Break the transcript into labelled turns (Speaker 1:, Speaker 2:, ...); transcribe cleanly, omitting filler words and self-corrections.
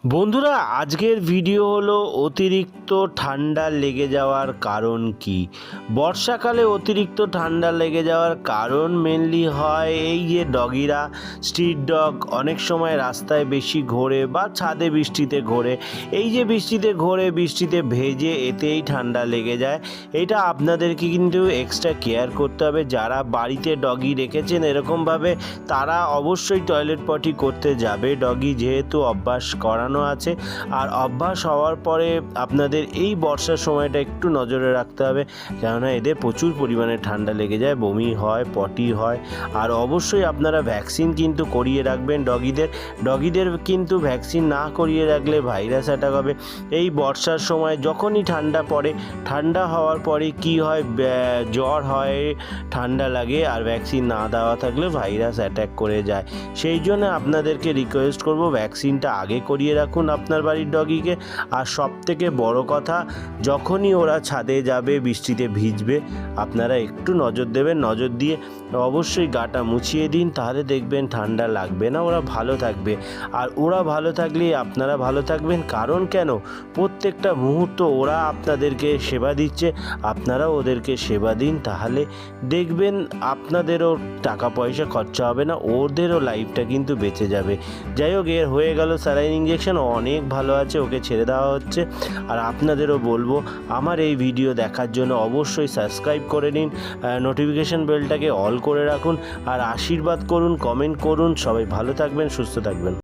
Speaker 1: বন্ধুরা, আজকের ভিডিও হলো অতিরিক্ত ঠান্ডা লেগে যাওয়ার কারণ কি। বর্ষাকালে অতিরিক্ত ঠান্ডা লেগে যাওয়ার কারণ মেনলি হয় এই যে ডগিরা, স্ট্রিট ডগ অনেক সময় রাস্তায় বেশি ঘোরে বা ছাদে বৃষ্টিতে ঘোরে। এই যে বৃষ্টিতে ঘোরে, বৃষ্টিতে ভেজে, এতেই ঠান্ডা লেগে যায়। এটা আপনাদেরকে কিন্তু এক্সট্রা কেয়ার করতে হবে। যারা বাড়িতে ডগি রেখেছেন এরকমভাবে, তারা অবশ্যই টয়লেট পটি করতে যাবে। ডগি যেহেতু অভ্যাস করানো আছে, আর অভ্যাস হওয়ার পরে আপনাদের এই বর্ষার সময়টা একটু নজরে রাখতে হবে, কেননা এদের প্রচুর পরিমাণে ঠান্ডা লেগে যায়, বমি হয়, পটি হয়। আর অবশ্যই আপনারা ভ্যাকসিন কিন্তু করিয়ে রাখবেন ডগিদের কিন্তু ভ্যাকসিন না করিয়ে রাখলে ভাইরাস অ্যাটাক হবে। এই বর্ষার সময় যখনই ঠান্ডা পড়ে, ঠান্ডা হওয়ার পরে কি হয়, জ্বর হয়, ঠান্ডা লাগে, আর ভ্যাকসিন না দেওয়া থাকলে ভাইরাস অ্যাটাক করে যায়। সেই জন্য আপনাদেরকে রিকোয়েস্ট করব, ভ্যাকসিনটা আগে করিয়ে রাখুন আপনার বাড়ির ডগিকে। আর সবথেকে বড় কথা, যখনই ওরা ছাদে যাবে, বৃষ্টিতে ভিজবে, আপনারা একটু নজর দেবেন। নজর দিয়ে অবশ্যই গাটা মুছিয়ে দিন, তাহলে দেখবেন ঠান্ডা লাগবে না, ওরা ভালো থাকবে। আর ওরা ভালো থাকলেই আপনারা ভালো থাকবেন। কারণ কেন, প্রত্যেকটা মুহূর্ত ওরা আপনাদেরকে সেবা দিচ্ছে, আপনারাও ওদেরকে সেবা দিন, তাহলে দেখবেন আপনাদেরও টাকা পয়সা খরচা হবে না, ওদেরও লাইফটা কিন্তু বেঁচে যাবে। যাই হোক, এর হয়ে গেল স্যালাইন ইঞ্জেকশন, অনেক ভালো আছে, ওকে ছেড়ে দেওয়া হচ্ছে। আর আপনাদেরও বলবো, আমার এই ভিডিও দেখার জন্য অবশ্যই সাবস্ক্রাইব করে নিন, নোটিফিকেশন বেলটাকে অল করে রাখুন, আর আশীর্বাদ করুন, কমেন্ট করুন। সবাই ভালো থাকবেন, সুস্থ থাকবেন।